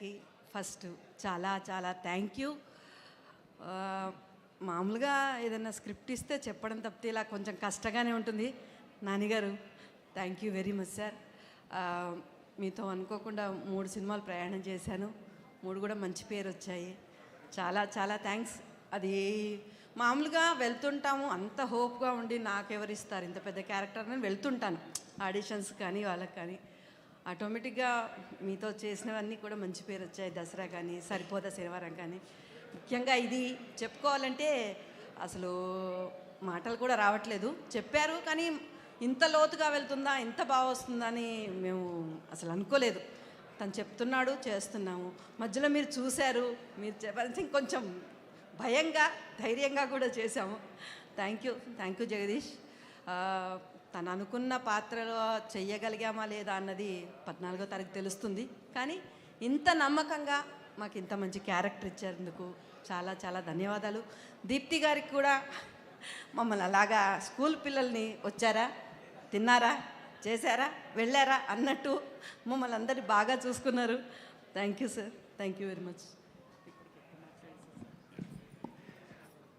గారికి ఫస్ట్ చాలా చాలా థ్యాంక్ యూ. మామూలుగా ఏదైనా స్క్రిప్ట్ ఇస్తే చెప్పడం తప్పితే ఇలా కొంచెం కష్టంగానే ఉంటుంది. నానిగారు thank you very much sir. మీతో అనుకోకుండా 3 సినిమాలు ప్రయాణం చేశాను, 3 కూడా మంచి పేరు వచ్చాయి. చాలా చాలా థ్యాంక్స్. అది మామూలుగా వెళ్తుంటాము, అంత హోప్గా ఉండి నాకెవరిస్తారు ఇంత పెద్ద క్యారెక్టర్ అని వెళ్తుంటాను ఆడిషన్స్ కానీ వాళ్ళకి కానీ. ఆటోమేటిక్గా మీతో చేసినవన్నీ కూడా మంచి పేరు వచ్చాయి. దసరా కానీ, సరిపోదా శనివారం కానీ. ముఖ్యంగా ఇది చెప్పుకోవాలంటే అసలు మాటలు కూడా రావట్లేదు. చెప్పారు కానీ ఇంత లోతుగా వెళ్తుందా, ఇంత బాగా వస్తుందా అని మేము అసలు అనుకోలేదు. తను చెప్తున్నాడు, చేస్తున్నాము. మధ్యలో మీరు చూశారు, మీరు చెప్పాల్సి ఇంకొంచెం భయంగా ధైర్యంగా కూడా చేశాము. Thank you Jagadish. తను అనుకున్న పాత్రలో చెయ్యగలిగామా లేదా అన్నది 14వ తారీఖు తెలుస్తుంది. కానీ ఇంత నమ్మకంగా మాకు ఇంత మంచి క్యారెక్టర్ ఇచ్చేందుకు చాలా చాలా ధన్యవాదాలు. దీప్తి గారికి కూడా మమ్మల్ని అలాగా స్కూల్ పిల్లల్ని వచ్చారా, తిన్నారా, చేశారా, వెళ్ళారా అన్నట్టు మమ్మల్ని అందరినీ బాగా చూసుకున్నారు. Thank you sir, thank you very much.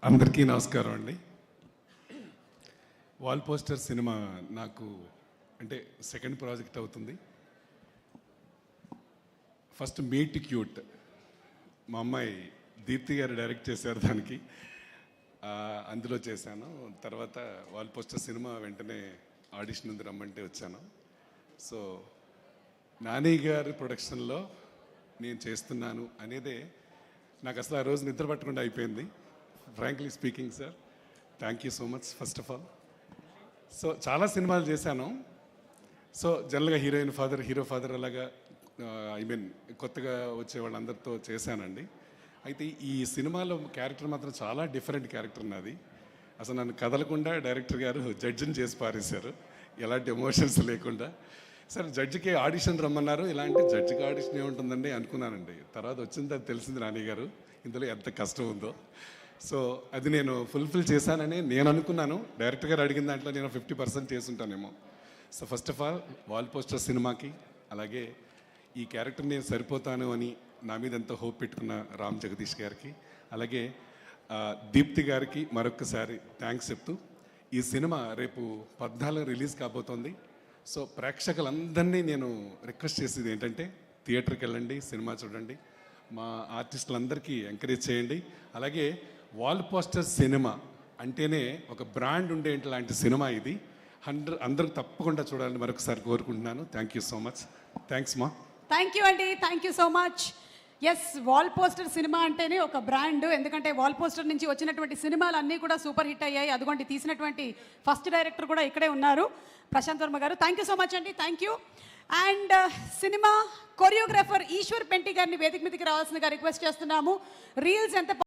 అందరికీ నమస్కారం అండి. వాల్ పోస్టర్ సినిమా నాకు అంటే సెకండ్ ప్రాజెక్ట్ అవుతుంది. ఫస్ట్ మీట్ క్యూట్ మా అమ్మాయి దీప్తి గారు డైరెక్ట్ చేశారు, దానికి అందులో చేశాను. తర్వాత వాల్ పోస్టర్ సినిమా వెంటనే ఆడిషన్ ఉంది రమ్మంటే వచ్చాను. సో నాని గారి ప్రొడక్షన్లో నేను చేస్తున్నాను అనేదే నాకు అసలు ఆ రోజు నిద్ర పట్టకుండా అయిపోయింది. Frankly speaking sir, thank you so much first of all. So చాలా సినిమాలు చేశాను. సో జనరల్గా హీరోయిన్ ఫాదర్, హీరో ఫాదర్ అలాగా కొత్తగా వచ్చే వాళ్ళందరితో చేశానండి. అయితే ఈ సినిమాలో క్యారెక్టర్ మాత్రం చాలా డిఫరెంట్ క్యారెక్టర్ నాది. అసలు నన్ను కదలకుండా డైరెక్టర్ గారు జడ్జిని చేసి పారేశారు, ఎలాంటి ఎమోషన్స్ లేకుండా. సరే జడ్జికి ఆడిషన్ రమ్మన్నారు. ఇలాంటి జడ్జికి ఆడిషన్ ఏముంటుందండి అనుకున్నానండి. తర్వాత వచ్చింది అది తెలిసింది నాని గారు ఇందులో ఎంత కష్టం ఉందో. సో అది నేను ఫుల్ఫిల్ చేశానని నేను అనుకున్నాను. డైరెక్టర్ గారు అడిగిన దాంట్లో నేను 50% చేసుంటానేమో. So first of all wall poster సినిమాకి, అలాగే ఈ క్యారెక్టర్ నేను సరిపోతాను అని నా మీద ఎంతో హోప్ పెట్టుకున్న రామ్ జగదీష్ గారికి, అలాగే దీప్తి గారికి మరొక్కసారి థ్యాంక్స్ చెప్తూ, ఈ సినిమా రేపు 14 రిలీజ్ కాబోతోంది. సో ప్రేక్షకులందరినీ నేను రిక్వెస్ట్ చేసేది ఏంటంటే థియేటర్కి వెళ్ళండి, సినిమా చూడండి, మా ఆర్టిస్టులందరికీ ఎంకరేజ్ చేయండి. అలాగే వాల్ పోస్టర్ సినిమా అంటేనే ఒక బ్రాండ్ ఉండే లాంటి సినిమా ఇది. అందరూ తప్పకుండా చూడాలని మరొకసారి కోరుకుంటున్నాను. Thank you so much. Thanks మా. థ్యాంక్ యూ అండి, thank you so much. Yes, wall poster cinema అంటేనే ఒక బ్రాండ్. ఎందుకంటే వాల్ పోస్టర్ నుంచి వచ్చినటువంటి సినిమాలు అన్నీ కూడా సూపర్ హిట్ అయ్యాయి. అదిగోండి తీసినటువంటి ఫస్ట్ డైరెక్టర్ కూడా ఇక్కడే ఉన్నారు, ప్రశాంత్ వర్మ గారు. థ్యాంక్ యూ సో మచ్ అండి, thank you. And cinema choreographer Eshwar Penti గారిని వేదిక మీదకి రావాల్సిందిగా రిక్వెస్ట్ చేస్తున్నాము. రీల్స్ ఎంత